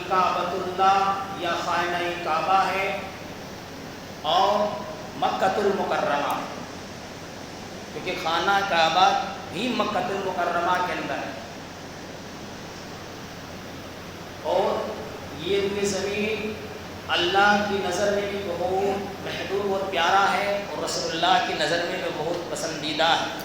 کعبۃ یا خانہ کعبہ ہے اور مکۃ المکرمہ، کیونکہ خانہ کعبہ بھی مکۃ المکرمہ کے اندر ہے، اور یہ زمین اللہ کی نظر میں بھی بہت محبوب اور پیارا ہے، اور رسول اللہ کی نظر میں بھی بہت پسندیدہ ہے۔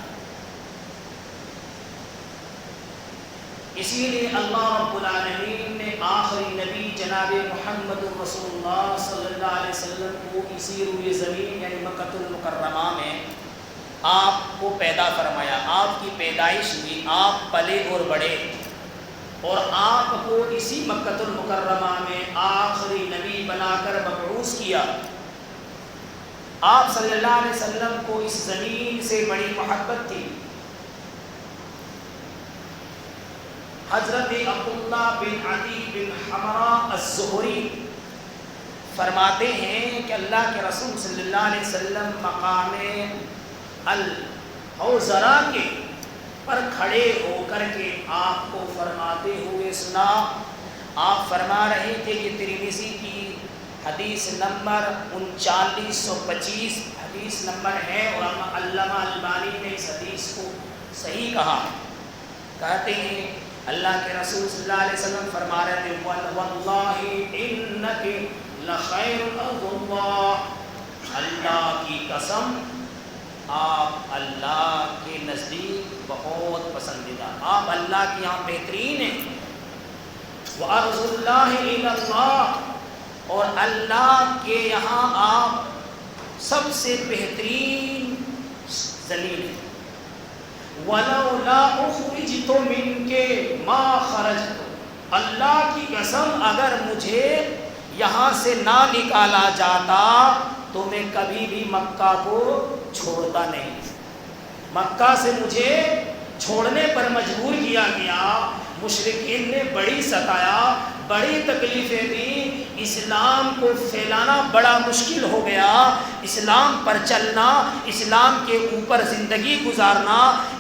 اسی لیے اللہ رب العالمین نے آخری نبی جناب محمد رسول اللہ صلی اللہ علیہ وسلم کو اسی روئے زمین یعنی مکۃ المکرمہ میں آپ کو پیدا فرمایا، آپ کی پیدائش ہوئی، آپ پلے اور بڑے، اور آپ کو اسی مکۃ المکرمہ میں آخری نبی بنا کر مبعوث کیا۔ آپ صلی اللہ علیہ وسلم کو اس زمین سے بڑی محبت تھی۔ حضرت عبداللہ بن عدی بن حمراء الزہری فرماتے ہیں کہ اللہ کے رسول صلی اللہ علیہ وسلم مقام الحوضرہ کے پر کھڑے ہو کر کے آپ کو فرماتے ہوئے سنا۔ آپ فرما رہے تھے کہ ترمذی کی حدیث نمبر 3925 حدیث نمبر ہے، اور علامہ البانی نے اس حدیث کو صحیح کہا۔ کہتے ہیں اللہ کے رسول صلی اللہ علیہ وسلم فرما رہے تھے واللہ انک لخیر ارض اللہ، اللہ کی قسم آپ اللہ کے نزدیک بہت پسندیدہ، آپ اللہ کے یہاں بہترین ہیں۔ وَأَرْضُ اللَّهِ إِلَى اللَّهِ، اور اللہ کے یہاں آپ سب سے بہترین زمین ہے۔ وَلَوْلَا أُخْرِجْتُ مِنْكَ مَا خَرَجْتُ، اللہ کی قسم اگر مجھے یہاں سے نہ نکالا جاتا تو میں کبھی بھی مکہ کو چھوڑتا نہیں۔ مکہ سے مجھے چھوڑنے پر مجبور کیا گیا، مشرکین نے بڑی ستایا، بڑی تکلیفیں دی، اسلام کو پھیلانا بڑا مشکل ہو گیا، اسلام پر چلنا، اسلام کے اوپر زندگی گزارنا،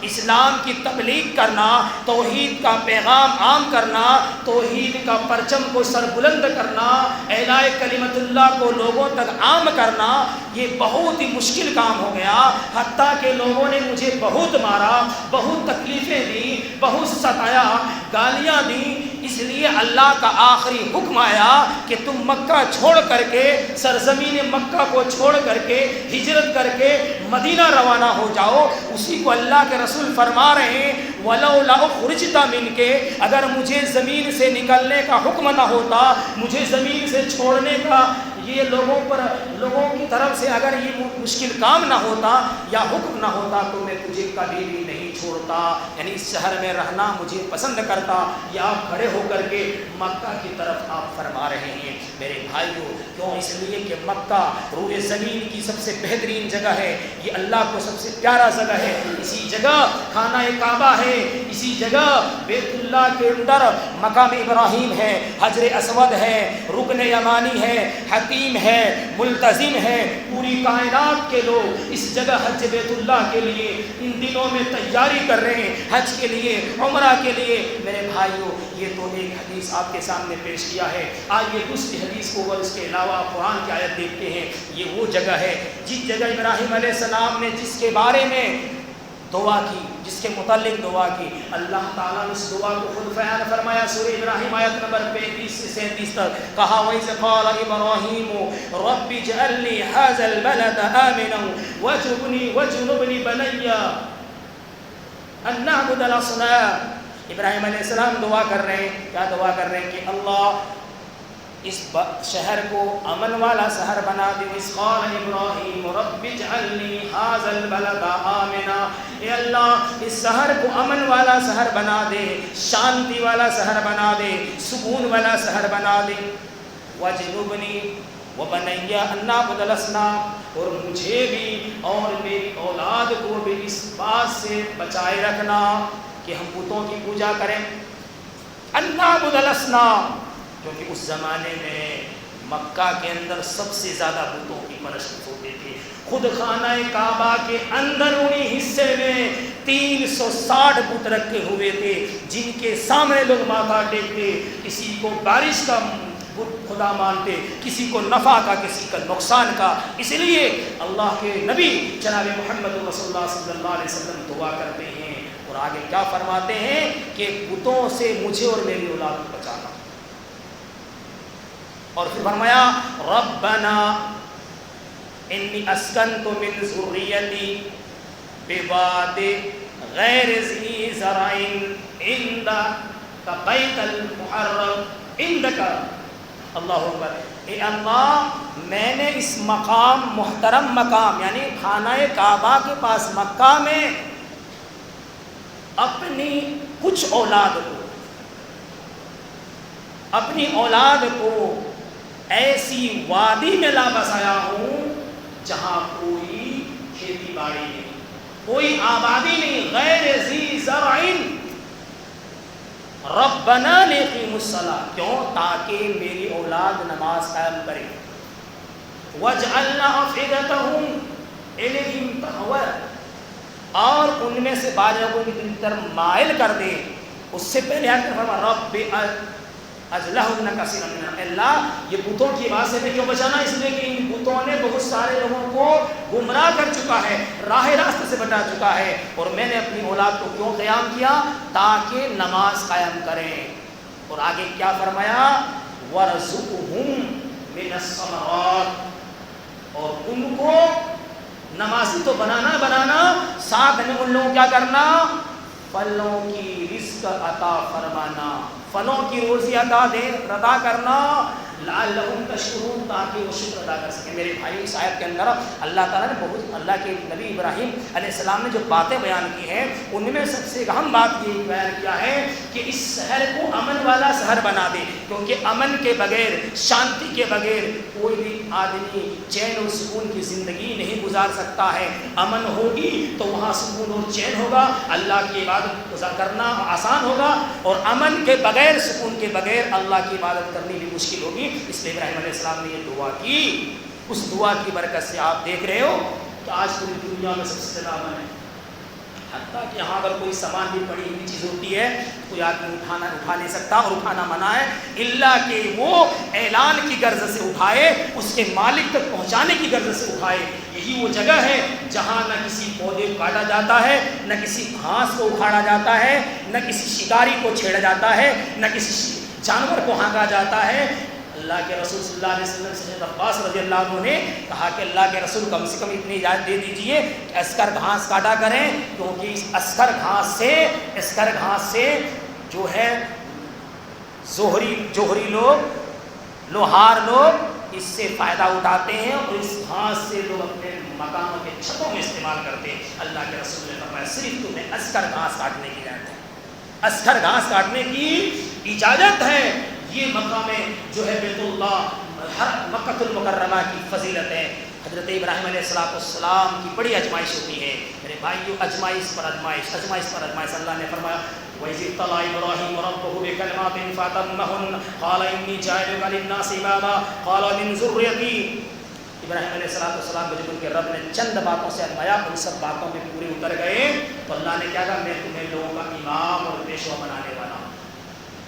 اسلام کی تبلیغ کرنا، توحید کا پیغام عام کرنا، توحید کا پرچم کو سربلند کرنا، اعلاء کلمت اللہ کو لوگوں تک عام کرنا، یہ بہت ہی مشکل کام ہو گیا۔ حتیٰ کہ لوگوں نے مجھے بہت مارا، بہت تکلیفیں دی، بہت ستایا، گالیاں دیں، اس لیے اللہ کا آخری حکم آیا کہ تم مکہ چھوڑ کر کے، سرزمین مکہ کو چھوڑ کر کے، ہجرت کر کے مدینہ روانہ ہو جاؤ۔ اسی کو اللہ کے رسول فرما رہے ہیں وَلَوْلَا أُخْرِجْتَ مِنْكَ، اگر مجھے زمین سے نکلنے کا حکم نہ ہوتا، مجھے زمین سے چھوڑنے کا یہ لوگوں کی طرف سے اگر یہ مشکل کام نہ ہوتا یا حکم نہ ہوتا تو میں تجھے کبھی بھی نہیں چھوڑتا، یعنی اس شہر میں رہنا مجھے پسند کرتا۔ یا آپ کھڑے ہو کر کے مکہ کی طرف آپ فرما رہے ہیں میرے بھائیوں، کیوں؟ اس لیے کہ مکہ روئے زمین کی سب سے بہترین جگہ ہے، یہ اللہ کو سب سے پیارا جگہ ہے، اسی جگہ خانہ کعبہ ہے، اسی جگہ بیت اللہ کے اندر مقام ابراہیم ہے، حجر اسود ہے، رکن یمانی ہے، حتیم ہے، ملتزم ہے، پوری کائنات کے لوگ اس جگہ حج بیت اللہ کے لیے ان دنوں میں تیاری کر رہے ہیں، حج کے لیے، عمرہ کے لیے۔ میرے بھائیوں، یہ تو ایک حدیث آپ کے سامنے پیش کیا ہے، آئیے دوسری حدیث کو اور اس کے علاوہ قرآن کی آیت دیکھتے ہیں۔ یہ وہ جگہ ہے جس جگہ ابراہیم علیہ السلام نے جس کے بارے میں دعا کی، جس کے متعلق دعا کی، اللہ تعالیٰ نے اس دعا کو خود بیان فرمایا۔ سورہ ابراہیم آیت نمبر 35 سے 37 تک کہا وَإِذْ قَالَ إِبْرَاهِيمُ رَبِّ اجْعَلْ لِي هَٰذَا الْبَلَدَ آمِنًا وَاجْنُبْنِي بَنِيَّ أَن نَّعْبُدَ الْأَصْنَامَ۔ ابراہیم علیہ السلام دعا کر رہے ہیں، کیا دعا کر رہے ہیں کہ اللہ اس شہر کو امن والا شہر بنا دے۔ اِذْ قَالَ إِبْرَاهِيمُ رَبِّ اجْعَلْ لِي هَٰذَا الْبَلَدَ آمِنًا، اے اللہ اس شہر کو امن والا شہر بنا دے، شانتی والا شہر بنا دے، سکون والا شہر بنا دے۔ وَاجْنُبْنِي وَبَنِيَّ أَن نَّعْبُدَ الْأَصْنَامَ، اور مجھے بھی اور میری اولاد کو بھی اس بات سے بچائے رکھنا کہ ہم بتوں کی پوجا کریں۔ أَن نَّعْبُدَ الْأَصْنَامَ، کیونکہ اس زمانے میں مکہ کے اندر سب سے زیادہ بتوں کی پرست ہوتے تھے، خود خانہ کعبہ کے اندرونی حصے میں 360 بت رکھے ہوئے تھے جن کے سامنے لوگ ماتھا ٹیکتے، کسی کو بارش کا بت خدا مانتے، کسی کو نفع کا، کسی کا نقصان کا۔ اس لیے اللہ کے نبی جناب محمد رسول اللہ صلی اللہ علیہ وسلم دعا کرتے ہیں اور آگے کیا فرماتے ہیں کہ بتوں سے مجھے اور میری اولاد کو بچانا۔ اور پھر فرمایا ربنا انی اسکنت من ذریتی بواد غیر ذی زرع عندک بیت المحرم عندک، اللہ اکبر، اے اللہ میں نے اس مقام، محترم مقام یعنی خانہ کعبہ کے پاس مکہ میں اپنی کچھ اولاد کو ایسی وادی میں لا بسایا ہوں جہاں کوئی کھیتی باڑی نہیں، کوئی آبادی نہیں، غیر ذی زرع، ربنا لیقیموا الصلاۃ، کیوں؟ تاکہ میری اولاد نماز قائم کرے، وجعلنا افئدتہم الیہم تہوی، اور ان میں سے بعض لوگوں کی طرف مائل کر دے۔ اس سے پہلے رب اجلہن کثیرا منہم، اللہ یہ بتوں کی بات سے میں کیوں بچانا؟ اس لیے کہ ان بتوں نے بہت سارے لوگوں کو گمراہ کر چکا ہے، راہ راست سے بٹا چکا ہے، اور میں نے اپنی اولاد کو کیوں قیام کیا؟ تاکہ نماز قائم کریں۔ اور آگے کیا فرمایا؟ وَرْزُقْهُمْ مِنَ الثَّمَرَاتِ، اور ان کو نمازی تو بنانا، ساتھ میں ان لوگوں کیا کرنا؟ پھلوں کی رزق عطا فرمانا، پھلوں کی روزی عطا کرنا، لعلہم تشکرون، تاکہ وہ شکر ادا کر سکیں۔ میرے بھائی، اس آیت کے اندر اللہ تعالیٰ نے بہت، اللہ کے نبی ابراہیم علیہ السلام نے جو باتیں بیان کی ہیں ان میں سب سے اہم بات یہ بیان کیا ہے کہ اس شہر کو امن والا شہر بنا دے، کیونکہ امن کے بغیر، شانتی کے بغیر کوئی بھی آدمی چین و سکون کی زندگی نہیں گزار سکتا ہے۔ امن ہوگی تو وہاں سکون اور چین ہوگا، اللہ کی عبادت کرنا آسان ہوگا، اور امن کے بغیر، سکون کے بغیر اللہ کی عبادت کرنی بھی مشکل ہوگی۔ اس لیے ابراہیم علیہ السلام نے یہ دعا کی، اس دعا کی برکت سے آپ دیکھ رہے ہو کہ آج پوری دنیا میں سب سے زیادہ امن ہے۔ حتیٰ کہ یہاں اگر کوئی سامان بھی پڑی ہوئی چیز ہوتی ہے کوئی آدمی اٹھا نہیں سکتا، اور اٹھانا منع ہے، الا کہ وہ اعلان کی غرض سے اٹھائے، اس کے مالک تک پہنچانے کی غرض سے اٹھائے۔ یہی وہ جگہ ہے جہاں نہ کسی پودے کو کاٹا جاتا ہے، نہ کسی گھاس کو اکھاڑا جاتا ہے، نہ کسی شکاری کو چھیڑا جاتا ہے، نہ کسی جانور کو ہانکا جاتا ہے۔ اللہ کے رسول صلی اللہ علیہ وسلم سے حضرت عباس رضی اللہ عنہ نے کہا کہ اللہ کے رسول کم سے کم اتنی اجازت دے دیجئے کہ اسکر گھاس کاٹا کریں، کیونکہ اس اسکر گھاس سے جو ہے جوہری لوگ، لوہار لوگ اس سے فائدہ اٹھاتے ہیں، اور اس گھاس سے لوگ اپنے مکانوں کے چھتوں میں استعمال کرتے ہیں۔ اللہ کے رسول نے فرمایا صرف تمہیں اسکر گھاس کاٹنے کی اجازت ہے، اسکر گھاس کاٹنے کی اجازت ہے۔ یہ مقام جو ہے بیت اللہ، مکہ المکرمہ کی فضیلت ہے۔ حضرت ابراہیم علیہ السلام کی بڑی ازمائش ہوتی ہے میرے بھائیو، ازمائش پر ازمائش۔ اللہ نے فرمایا وَإِذِ ابْتَلَىٰ إِبْرَاهِيمُ رَبُّهُ بِكَلِمَاتٍ فَأَتَمَّهُنَّ قَالَ إِنِّي جَاعِلُكَ لِلنَّاسِ إِمَامًا قَالَ مِن ذُرِّيَّتِي۔ ابراہیم علیہ السلام کو جب ان کے رب نے چند باتوں سے ازمایا، ان سب باتوں میں پورے اتر گئے تو اللہ نے کیا کہا، میں تمہیں لوگوں کا امام اور پیشوا بنانے والا ہوں۔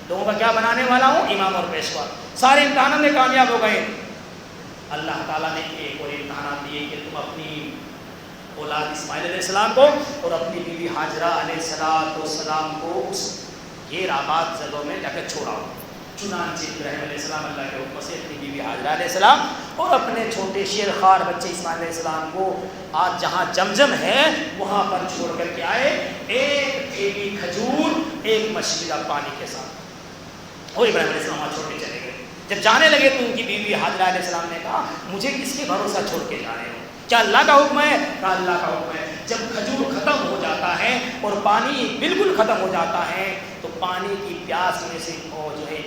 لوگوں کا کیا بنانے والا ہوں؟ امام اور پیشوا۔ سارے امتحانوں میں کامیاب ہو گئے۔ اللہ تعالیٰ نے ایک اور امتحانات دیے کہ تم اپنی اولاد اسماعیل علیہ السلام کو اور اپنی بیوی حاجرہ علیہ السلام کو اس غیر آباد جگہوں میں جا کے چھوڑاؤ۔ چنانچہ ابراہیم علیہ السلام اللہ کے حکم سے اپنی بیوی حاجرہ علیہ السلام اور اپنے چھوٹے شیرخوار بچے اسماعیل علیہ السلام کو آج جہاں جمجم ہے وہاں پر چھوڑ کر کے آئے، ایک تھیلی کھجور، ایک مچھلی کا پانی کے ساتھ، اور ابراہیم علیہ السلام وہاں چھوڑ کے چلے گئے۔ جب جانے لگے تو ان کی بیوی حاجرہ علیہ السلام نے کہا مجھے کس کے بھروسہ چھوڑ کے جا رہے ہو؟ کیا اللہ کا حکم ہے؟ کہا اللہ کا حکم ہے۔ جب کھجور ختم ہو جاتا ہے اور پانی بالکل ختم ہو جاتا ہے تو پانی کی پیاس میں سے وہ جو ہے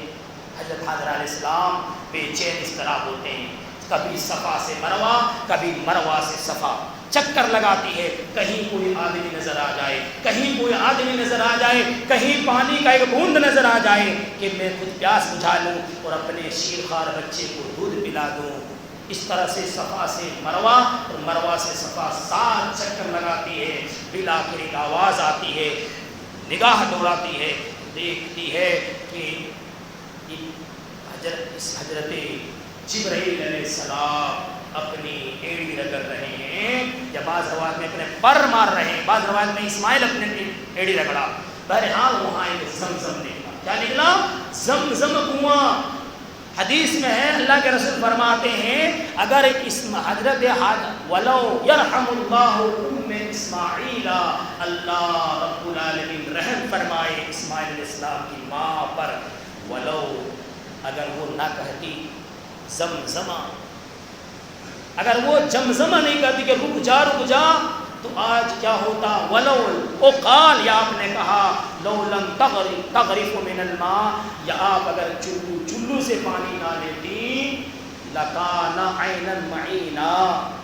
حضرت حاجرہ علیہ السلام بے چین اس طرح ہوتے ہیں، کبھی صفا سے مروہ، کبھی مروہ سے صفا، چکر لگاتی ہے، کہیں کوئی آدمی نظر آ جائے، کہیں کوئی آدمی نظر آ جائے، کہیں پانی کا ایک بوند نظر آ جائے کہ میں خود پیاس بجھا لوں اور اپنے شیرخوار بچے کو دودھ پلا دوں۔ اس طرح سے صفا سے مروہ اور مروہ سے صفا 7 چکر لگاتی ہے، بالآخر ایک آواز آتی ہے، نگاہ دوڑاتی ہے، دیکھتی ہے کہ حضرت جبرائیل علیہ السلام اپنی ایڑی رگڑ رہے ہیں، یا بعض روایت میں اپنے پر مار رہے ہیں، بعض روایت میں اسماعیل اپنے ایڑی رگڑا، بہرحال وہاں ایک زمزم نکلا. کیا نکلا؟ زمزم کنواں. حدیث میں ہے اللہ کے رسول فرماتے ہیں اگر حضرت ولو یرحم اللہ اسماعیل، اللہ رب العالمین رحم فرمائے اسماعیل علیہ السلام کی ماں پر، ولو اگر وہ نہ کہتی زمزمہ، اگر وہ جمزمہ نہیں کہتی کہ رک جا رک جا، تو آج کیا ہوتا؟ ولو او قال، یا آپ نے کہا لو لم تغرف من الماء، یا آپ اگر چلو سے پانی نہ لیتی، لکان عینا معینا،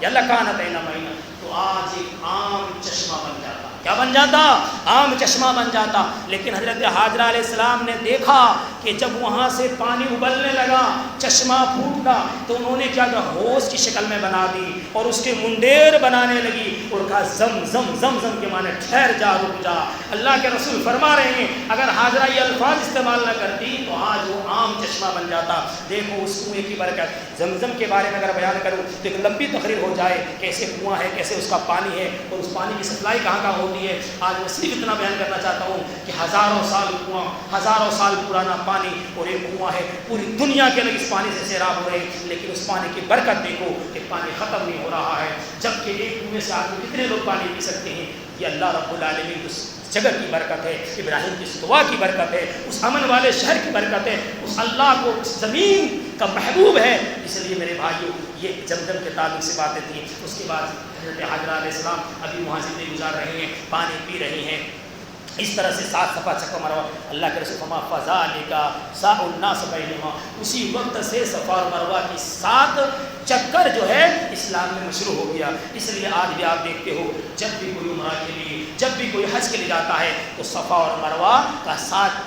یا لکانت عینا معینا، تو آج ایک عام چشمہ بن جاتا. کیا بن جاتا؟ عام چشمہ بن جاتا. لیکن حضرت حاجرہ علیہ السلام نے دیکھا کہ جب وہاں سے پانی ابلنے لگا، چشمہ پھوٹا، تو انہوں نے کیا کہا؟ ہوس کی شکل میں بنا دی اور اس کے منڈیر بنانے لگی اور کہا زم زم زم زم کے معنی ٹھہر جا رک جا. اللہ کے رسول فرما رہے ہیں اگر حاجرہ یہ الفاظ استعمال نہ کرتی تو آج وہ عام چشمہ بن جاتا. دیکھو اس کنویں کی برکت. زمزم کے بارے میں اگر بیان کروں تو ایک لمبی تقریر ہو جائے، کیسے کنواں ہے، کیسے اس کا پانی ہے اور اس پانی کی سپلائی کہاں کہاں ہوتی ہے. آج میں صرف اتنا بیان کرنا چاہتا ہوں کہ ہزاروں سال کنواں، ہزاروں سال پرانا پانی اور ایک کنواں ہے، پوری دنیا کے لوگ اس پانی سے سیراب ہو رہے ہیں، لیکن اس پانی کی برکت دیکھو کہ پانی ختم نہیں ہو رہا ہے. جبکہ ایک کنویں سے آدمی کتنے لوگ پانی پی سکتے ہیں. یہ اللہ رب العالمین اس جگہ کی برکت ہے، ابراہیم کی استوا کی برکت ہے، اس امن والے شہر کی برکت ہے، اس اللہ کو اس زمین کا محبوب ہے. اس لیے میرے بھائیوں یہ زمزم کے تعلق سے باتیں تھیں. اس کے بعد حضرت حاجرہ علیہ السلام ابھی وہاں زندگی گزار رہے ہیں، پانی پی رہی ہیں. اس طرح سے 7 صفا چکر مروا. اللہ کے رسول فرما فذالک ساء الناس بینہما، اسی وقت سے صفا اور مروہ کی 7 چکر جو ہے اسلام میں مشروع ہو گیا. اس لیے آج بھی آپ دیکھتے ہو جب بھی کوئی عمرہ کے لیے، جب بھی کوئی حج کے لیے جاتا ہے تو صفا اور مروہ کا 7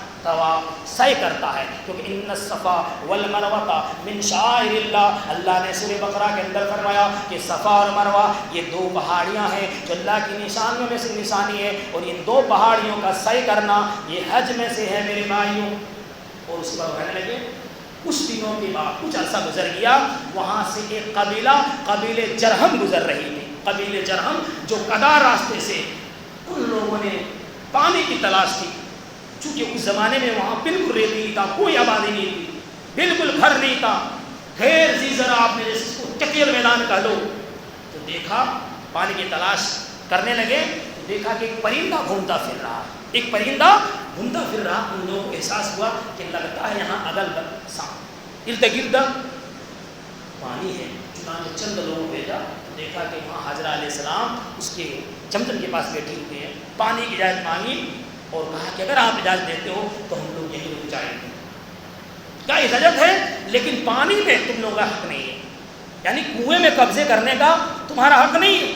سعی کرتا ہے، کیونکہ ان الصفا والمروہ من شعائر اللہ. اللہ نے سورہ بقرہ کے اندر فرمایا کہ صفا اور مروہ یہ 2 پہاڑیاں ہیں جو اللہ کی نشانیوں میں سے نشانی ہے، اور ان 2 پہاڑیوں کا سعی کرنا یہ حج میں سے ہے میرے بھائیوں. اور اس پر کہنے لگے کچھ دنوں کے بعد کچھ عرصہ گزر گیا، وہاں سے ایک قبیلے جرہم گزر رہی تھی. قبیلے جرہم جو قدار راستے سے، ان لوگوں نے پانی کی تلاش کی. چونکہ اس زمانے میں وہاں بالکل ریتی نہیں تھا، کوئی آبادی نہیں تھی، بالکل گھر نہیں تھا، غیر ذی زرع، آپ نے جس کو چکیل میدان کہہ لو. تو دیکھا پانی کی تلاش کرنے لگے، تو دیکھا کہ ایک پرندہ گھومتا پھر رہا، ایک پرندہ گھومتا پھر رہا. ان لوگوں کو احساس ہوا کہ لگتا ہے یہاں اگل بگل ارد گرد پانی ہے. چنانچہ چند لوگوں کو بھیجا، دیکھا کہ وہاں حاجرہ علیہ السلام اس کے زمزم کے پاس بیٹھی ہوئی ہیں. پانی کی اجازت مانگی اور کہا کہ اگر آپ اجازت دیتے ہو تو ہم لوگ یہیں رک جائیں گے. کیا اجازت ہے لیکن پانی میں تم لوگوں کا حق نہیں ہے، یعنی کنویں میں قبضے کرنے کا تمہارا حق نہیں ہے.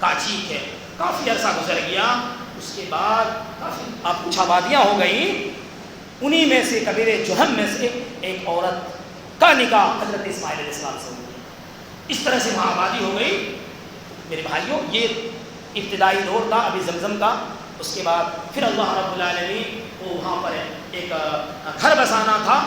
کہا ٹھیک ہے. کافی عرصہ گزر گیا. اس کے بعد کافی آپ کچھ آبادیاں ہو گئیں. انہی میں سے قبیلے جرہم میں سے ایک عورت کا نکاح حضرت اسماعیل علیہ السلام سے ہو گیا. اس طرح سے وہاں آبادی ہو گئی. میرے بھائیوں یہ ابتدائی دور تھا ابھی زمزم کا. اس کے بعد پھر اللہ رب العالمین کو وہاں پر ایک گھر بسانا تھا.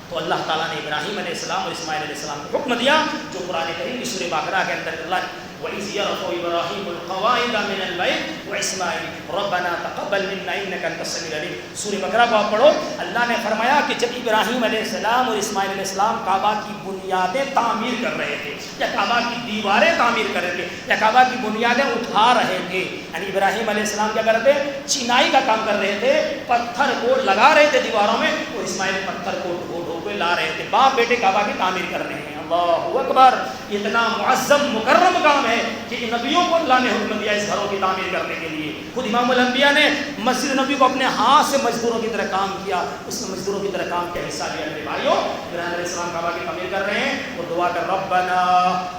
تو اللہ تعالیٰ نے ابراہیم علیہ السلام اور اسماعیل علیہ السلام کو حکم دیا جو قرآن کریم کی سورہ بقرہ کے اندر اللہ وَإِذْ يَرْفَعُ إِبْرَاهِيمُ الْقَوَاعِدَ مِنَ الْبَيْتِ وَإِسْمَاعِيلُ رَبَّنَا تَقَبَّلْ مِنَّا إِنَّكَ أَنْتَ السَّمِيعُ الْعَلِيمُ. سورہ بقرہ کو آپ پڑھو. اللہ نے فرمایا کہ جب ابراہیم علیہ السلام اور اسماعیل علیہ السلام کعبہ کی بنیادیں تعمیر کر رہے تھے یا کعبہ کی دیواریں تعمیر کر رہے تھے یا کعبہ کی بنیادیں اٹھا رہے تھے، یعنی ابراہیم علیہ السلام کیا کر رہے تھے؟ چینائی کا کام کر رہے تھے، پتھر کو لگا رہے تھے دیواروں میں، اور اسماعیل پتھر کو ڈھو کے لا رہے تھے. باپ بیٹے کعبہ کی تعمیر کر رہے ہیں. اللہ اکبر. اتنا معظم مکرم کام ہے کہ نبیوں کو اللہ نے حکم دیا اس گھروں کی تعمیر کرنے کے لیے. خود امام الانبیاء نے مسجد نبی کو اپنے ہاتھ سے مزدوروں کی طرح کام کیا، اس میں مزدوروں کی طرح کام کا حصہ لیا. میرے بھائیوں ابراہیم علیہ السلام کعبہ کی تعمیر کر رہے ہیں اور دعا کر ربنا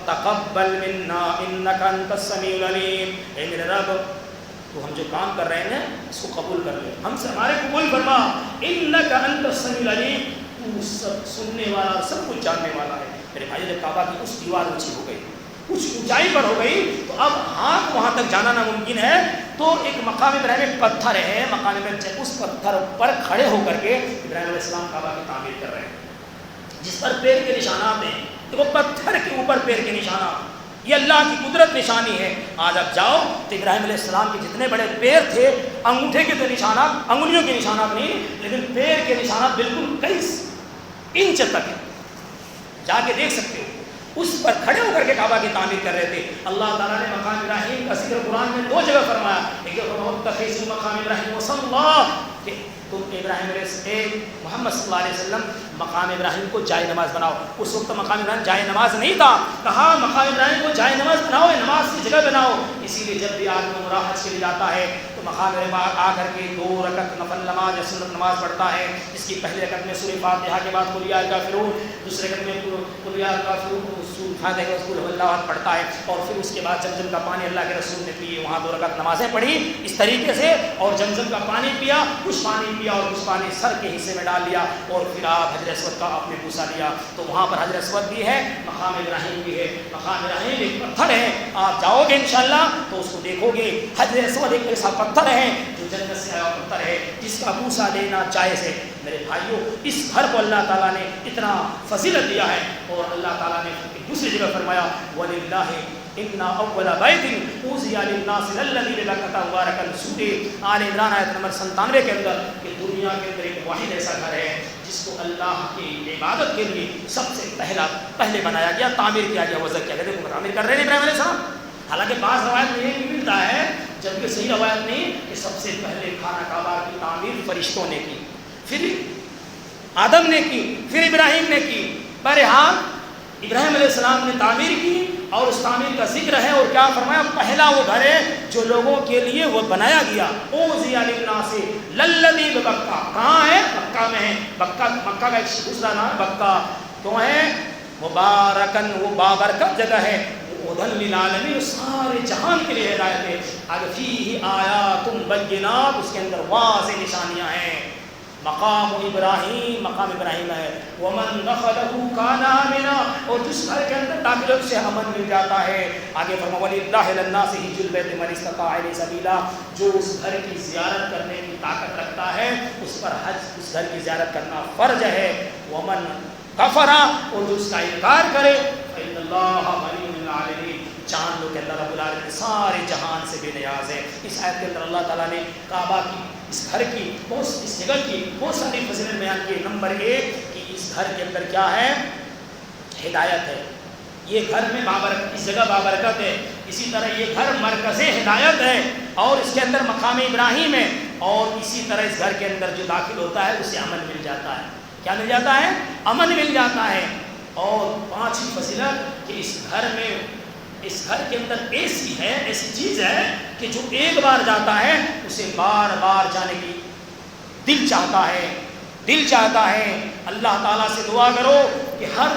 تقبل منا انک انت السمیع العلیم. اے میرے رب تو ہم جو کام کر رہے ہیں اس کو قبول کر لے، ہم سے ہمارے قبول فرما. انک انت السمیع العلیم، تو سب سننے والا سب کچھ جاننے والا ہے. میرے بھائی جب کعبہ کی اس دیوار اونچی ہو گئی، کچھ اونچائی پر ہو گئی تو اب ہاتھ وہاں تک جانا ناممکن ہے، تو ایک مقام ابراہیم ایک پتھر ہے، مقام ابراہیم اس پتھر پر کھڑے ہو کر کے ابراہیم علیہ السلام کعبہ کی تعمیر کر رہے ہیں، جس پر پیر کے نشانات ہیں، دیکھو پتھر کے اوپر پیر کے نشانات، یہ اللہ کی قدرت نشانی ہے۔ آج اب جاؤ تو ابراہیم علیہ السلام کے جتنے بڑے پیر تھے، انگوٹھے کے تو نشانات، انگلیوں کے نشانات نہیں، لیکن پیر کے نشانات بالکل کئی انچ تک ہے، جا کے دیکھ سکتے ہو، اس پر کھڑے ہو کر کے کعبہ کی تعمیر کر رہے تھے۔ اللہ تعالیٰ نے مقام ابراہیم کا ذکر قرآن میں 2 جگہ فرمایا، ایک جگہ مقام ابراہیم وصلی کہ تم ابراہیم علیہ محمد صلی اللہ علیہ وسلم مقام ابراہیم کو جائے نماز بناؤ۔ اس وقت مقام ابراہیم جائے نماز نہیں تھا، کہا مقام ابراہیم کو جائے نماز بناؤ، نماز کی جگہ بناؤ۔ اسی لیے جب بھی آدمی عمرہ حج کے لیے جاتا ہے تو مقام ابراہیم آ کر کے 2 رکعت نفل نماز یا سنت نماز پڑھتا ہے، اس کی پہلی رکعت میں سورہ فاتحہ کے بعد قل یا الکافرون، دوسرے رکعت میں قل یا الکافرون سورہ فاتحہ کے بعد قل هو اللہ پڑھتا ہے، اور پھر اس کے بعد زمزم کا پانی اللہ کے رسول نے پیے، وہاں 2 رکعت نمازیں پڑھی اس طریقے سے، اور زمزم کا پانی پیا، کچھ پانی پیا اور کچھ پانی سر کے حصے میں ڈال لیا، اور پھر آپ حجر اسود کا آپ نے بوسہ لیا، تو وہاں پر حجر اسود بھی ہے، مقام ابراہیم بھی ہے۔ مقام ابراہیم ایک پتھر ہے، آپ جاؤ گے انشاءاللہ تو اس کو دیکھو گے، حجر اسود ایک ایسا پتھر ہے جو جنت سے آیا پتھر ہے، جس کا بوسہ لینا جائز ہے۔ میرے بھائیوں، اس گھر کو اللہ تعالیٰ نے اتنا فضیلت دیا ہے، اور اللہ تعالیٰ نے دوسری جگہ فرمایا وَلِلَّهِ إِنَّا أَوَّلَ بَيْتٍ وُضِعَ لِلنَّاسِ لَلَّذِي بِبَكَّةَ مُبَارَكًا، سورہ آل عمران آیت نمبر 97 کے اندر، کہ دنیا کے اندر ایک واحد ایسا گھر ہے جس کو اللہ کی عبادت کے لیے سب سے پہلے بنایا گیا، تعمیر کیا گیا، وضع کیا گیا۔ دیکھو تعمیر کر رہے ہیں ابراہیم علیہ السلام، حالانکہ بعض روایت میں یہ بھی ملتا ہے، جبکہ صحیح روایت نہیں، کہ سب سے پہلے خانہ کعبہ کی تعمیر فرشتوں نے کی، پھر آدم نے کی، پھر ابراہیم نے کی۔ بہرحال ابراہیم علیہ السلام نے تعمیر کی، اور اس تعمیر کا ذکر ہے، اور کیا فرمایا، پہلا وہ گھر ہے جو لوگوں کے لیے وہ بنایا گیا، اوزی للناس للذی ببکہ، کہاں ہے؟ مکہ میں ہے۔ مکہ کا ایک دوسرا نام بکہ کیوں ہے؟ مبارکن، وہ بابرکت جگہ ہے، ہدی للعالمین، سارے جہان کے لیے ہدایت ہے۔ اگر فیہ آیات بینات، اس کے اندر واضح نشانیاں ہیں۔ مقام ابراہیم، مقام ابراہیم ہے، ومن دخلہ کان آمنا، اور جس گھر کے اندر داخل ہو اسے امن مل جاتا ہے۔ آگے فرمایا وَلِلَّهِ لِلنَّاسِ حِجُّ الْبَيْتِ مَنِ اسْتَطَاعَ إِلَيْهِ سَبِيلًا، جو اس گھر کی زیارت کرنے کی طاقت رکھتا ہے اس پر حج، اس گھر کی زیارت کرنا فرض ہے۔ ومن کفر، اور جو اس کا انکار کرے فإن اللہ غنی عن العالمین، جان لو کہ اللہ رب العالمین سارے جہان سے بے نیاز ہے۔ اس آیت کے اندر اللہ تعالیٰ نے کعبہ کی، اس گھر کی، اس جگہ کی بہت ساری فضیلت بیان کی۔ نمبر 1 کہ اس گھر کے اندر کیا ہے؟ ہدایت ہے۔ یہ گھر میں بابرکت، اس جگہ بابرکت ہے۔ اسی طرح یہ گھر مرکز ہدایت ہے، اور اس کے اندر مقام ابراہیم ہے، اور اسی طرح اس گھر کے اندر جو داخل ہوتا ہے اسے امن مل جاتا ہے۔ کیا مل جاتا ہے؟ امن مل جاتا ہے۔ اور 5ویں فضیلت کہ اس گھر میں، اس گھر کے اندر ایسی ہے، ایسی چیز ہے کہ جو ایک بار جاتا ہے اسے بار بار جانے کی دل چاہتا ہے، دل چاہتا ہے۔ اللہ تعالیٰ سے دعا کرو کہ ہر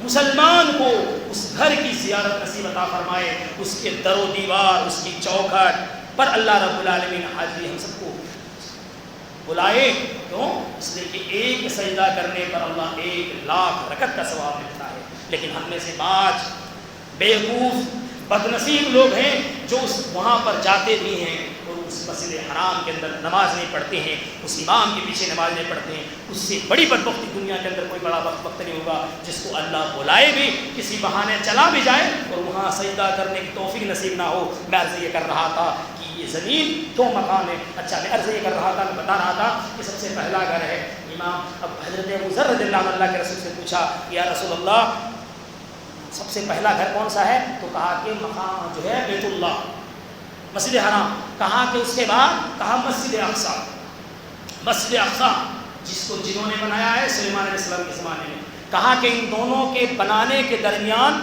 مسلمان کو اس گھر کی زیارت نصیب عطا فرمائے، اس کے در و دیوار، اس کی چوکھٹ پر اللہ رب العالمین حاضری ہم سب کو بلائے۔ کیوں؟ اس لیے کہ ایک سجدہ کرنے پر اللہ 1,00,000 رکعت کا ثواب ملتا ہے۔ لیکن ہم میں سے بعض بیوقوف بدنصیب لوگ ہیں جو وہاں پر جاتے بھی ہیں اور اس مسجد حرام کے اندر نماز نہیں پڑھتے ہیں، اس امام کے پیچھے نماز نہیں پڑھتے ہیں۔ اس سے بڑی بدبختی دنیا کے اندر کوئی بڑا وقت نہیں ہوگا جس کو اللہ بلائے بھی، کسی بہانے چلا بھی جائے اور وہاں سجدہ کرنے کی توفیق نصیب نہ ہو۔ میں عرض یہ کر رہا تھا کہ یہ زمین 2 مقام ہے۔ اچھا، میں عرض یہ کر رہا تھا، میں بتا رہا تھا کہ سب سے پہلا گھر ہے امام۔ اب حضرت ابو ذر رضی اللہ عنہ اللہ کے رسول سے پوچھا یا رسول اللہ سب سے پہلا گھر کون سا ہے؟ تو کہا کہ مقام جو ہے بیت اللہ، مسجد حرام۔ کہا کہ اس کے بعد کہا مسجد اقصی، مسجد اقصی جنہوں نے بنایا ہے سلیمان علیہ السلام کے زمانے میں۔ کہا کہ ان دونوں کے بنانے کے درمیان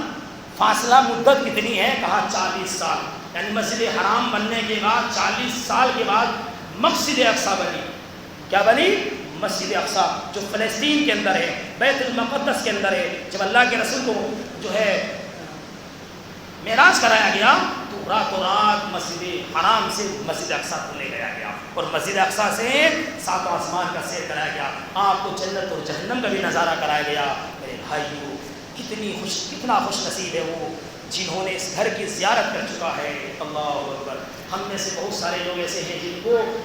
فاصلہ مدت کتنی ہے؟ کہا 40 سال، یعنی مسجد حرام بننے کے بعد 40 سال کے بعد مسجد اقصی بنی۔ کیا بنی؟ مسجد اقصی، جو فلسطین کے اندر ہے، بیت المقدس کے اندر ہے۔ جب اللہ کے رسول کو جو ہے معراج کرایا گیا تو راتوں رات مسجد حرام سے مسجد اقصی کو لے گیا گیا، اور مسجد اقصی سے 7 آسمان کا سیر کرایا گیا۔ آپ کو جنت اور جہنم کا بھی نظارہ کرایا گیا۔ میرے بھائیوں، کتنا خوش نصیب ہے وہ جنہوں نے اس گھر کی زیارت کر چکا ہے۔ اللہ اکبر۔ ہم میں سے بہت سارے لوگ ایسے ہیں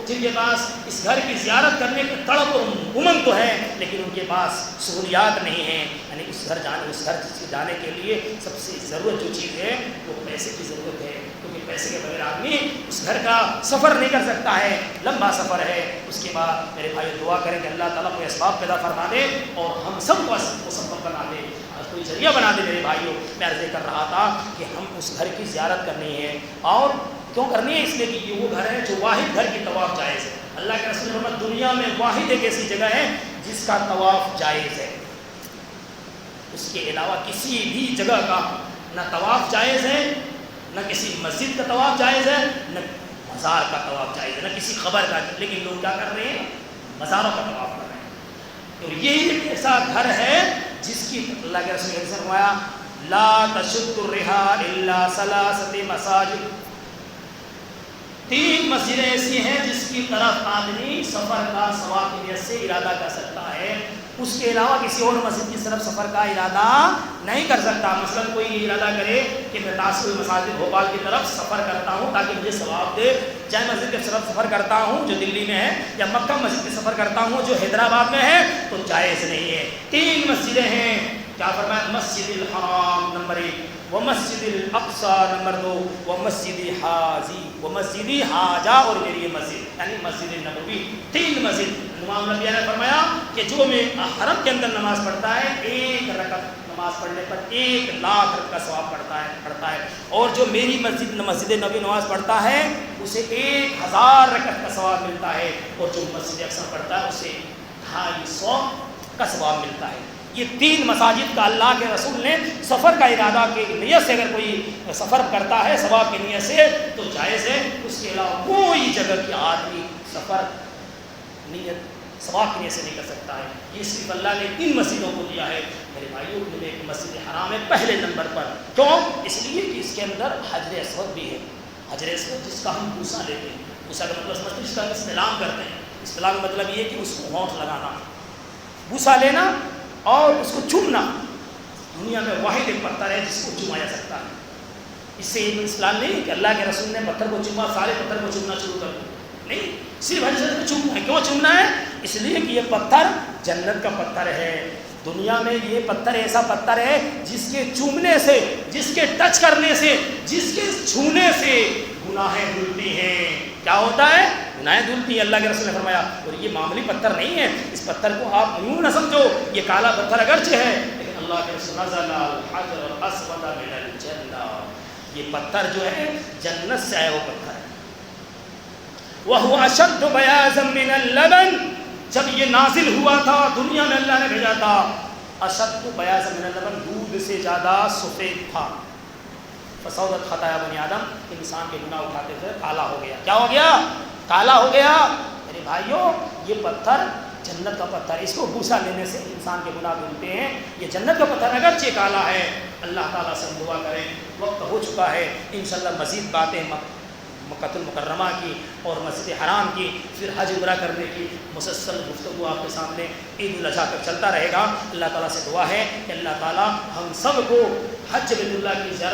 جن کے پاس اس گھر کی زیارت کرنے کی تڑپ اور امنگ تو ہے، لیکن ان کے پاس سہولیات نہیں ہیں۔ یعنی اس گھر جانے کے لیے سب سے ضرورت جو چیز ہے وہ پیسے کی ضرورت ہے، کیونکہ پیسے کے بغیر آدمی اس گھر کا سفر نہیں کر سکتا ہے، لمبا سفر ہے۔ اس کے بعد میرے بھائی دعا کریں کہ اللہ تعالیٰ کو اسباب پیدا فرما دے اور ہم سب کو مسبب بنا دے، کوئی ذریعہ بنا دے۔ میرے بھائیوں، میں عرض کر رہا تھا کہ ہم اس گھر کی زیارت کرنی ہے، اور کیوں کرنی ہے؟ اس لیے کہ یہ وہ گھر ہے جو واحد گھر کی طواف جائز ہے۔ اللہ کے رسول محمد دنیا میں واحد ایک ایسی جگہ ہے جس کا طواف جائز ہے، اس کے علاوہ کسی بھی جگہ کا نہ طواف جائز ہے، نہ کسی مسجد کا طواف جائز ہے، نہ مزار کا طواف جائز ہے، نہ کسی قبر کا۔ لیکن لوگ کیا کر رہے ہیں؟ مزاروں کا طواف کر رہے ہیں۔ تو یہی ایک ایسا گھر ہے جس کی اللہ کے رسول نے فرمایا لا تشد الرحال الا ثلاثۃ مساجد، 3 مسجدیں ایسی ہیں جس کی طرف آدمی سفر کا ثواب کی نیت سے ارادہ کر سکتا ہے، اس کے علاوہ کسی اور مسجد کی طرف سفر کا ارادہ نہیں کر سکتا۔ مثلا کوئی ارادہ کرے کہ میں تاسع مساجد بھوپال کی طرف سفر کرتا ہوں تاکہ مجھے ثواب دے، جائے مسجد کی طرف سفر کرتا ہوں جو دلی میں ہے، یا مکہ مسجد کی سفر کرتا ہوں جو حیدرآباد میں ہے، تو جائز نہیں ہے۔ 3 مسجدیں ہیں، کیا فرمایا؟ مسجد الحرام نمبر 1، وہ مسجد الاقصی نمبر 2، وہ مسجد حاجی، وہ مسجد حاجہ، اور میری یہ مسجد یعنی مسجد نبوی۔ 3 مسجد۔ امام نبی نے فرمایا کہ جو میں حرم کے اندر نماز پڑھتا ہے 1 رکعت نماز پڑھنے پر 1 لاکھ کا ثواب پڑھتا ہے، اور جو میری مسجد نبی نماز پڑھتا ہے اسے 1000 رکعت کا ثواب ملتا ہے، اور جو مسجد اقصی پڑھتا ہے اسے 250 کا ثواب ملتا ہے۔ یہ 3 مساجد کا اللہ کے رسول نے سفر کا ارادہ کی نیت سے اگر کوئی سفر کرتا ہے ثواب کی نیت سے تو جائز ہے، اس کے علاوہ کوئی جگہ کی آدمی سفر نیت ثواب کی نیت سے نہیں کر سکتا ہے۔ یہ صرف اللہ نے 3 مسجدوں کو دیا ہے۔ میرے بھائیوں کے لیے ایک مسجد حرام ہے پہلے نمبر پر، کیوں؟ اس لیے کہ اس کے اندر حجر اسود بھی ہے، حجر اسود جس کا ہم بوسہ لیتے ہیں، بوسہ کا مطلب جس کا ہم استلام کرتے ہیں، استلام کا مطلب یہ کہ اس کو ہونٹ لگانا، بوسہ لینا اور اس کو چومنا۔ دنیا میں واحد ایک پتھر ہے جس کو چوما جا سکتا ہے۔ اس سے یہ استدلال نہیں کہ اللہ کے رسول نے پتھر کو چوما سارے پتھر کو چومنا شروع کر دیا، نہیں، صرف حجر کو چومنا ہے۔ کیوں چومنا ہے؟ اس لیے کہ یہ پتھر جنت کا پتھر ہے۔ دنیا میں یہ پتھر ایسا پتھر ہے جس کے چومنے سے، جس کے ٹچ کرنے سے، جس کے چھونے سے گناہیں دھلتی ہیں۔ کیا ہوتا ہے؟ گناہیں دھلتی ہیں۔ اللہ کے رسول نے فرمایا، اور یہ معمولی پتھر نہیں ہے، اس پتھر کو آپ یوں نہ سمجھو یہ کالا پتھر اگرچہ ہے، لیکن اللہ کے رسول نزل الحجر الاسود من الجنہ، یہ پتھر جو ہے جنت سے آیا وہ پتھر ہے۔ وَهُوَ أَشَدُّ بَيَاضًا مِّنَ اللَّبَنِ، جب یہ نازل ہوا تھا دنیا میں اللہ نے بھیجا تھا، اشد بیاض من اللبن، دودھ سے زیادہ سفید تھا۔ فسودت خطایا بنی آدم، انسان کے گناہ اٹھاتے تھے کالا ہو گیا۔ کیا ہو گیا؟ کالا ہو گیا۔ میرے بھائیوں، یہ پتھر جنت کا پتھر، اس کو بوسہ لینے سے انسان کے گناہ دھلتے ہیں۔ یہ جنت کا پتھر اگرچہ کالا ہے، اللہ تعالیٰ سے دعا کریں، وقت ہو چکا ہے، انشاءاللہ مزید باتیں مکہ المکرمہ کی اور مسجد حرام کی، پھر حج عمرہ کرنے کی مسلسل گفتگو آپ کے سامنے عید الاضحیٰ تک چلتا رہے گا۔ اللہ تعالیٰ سے دعا ہے کہ اللہ تعالیٰ ہم سب کو حج بیت اللہ کی زیارت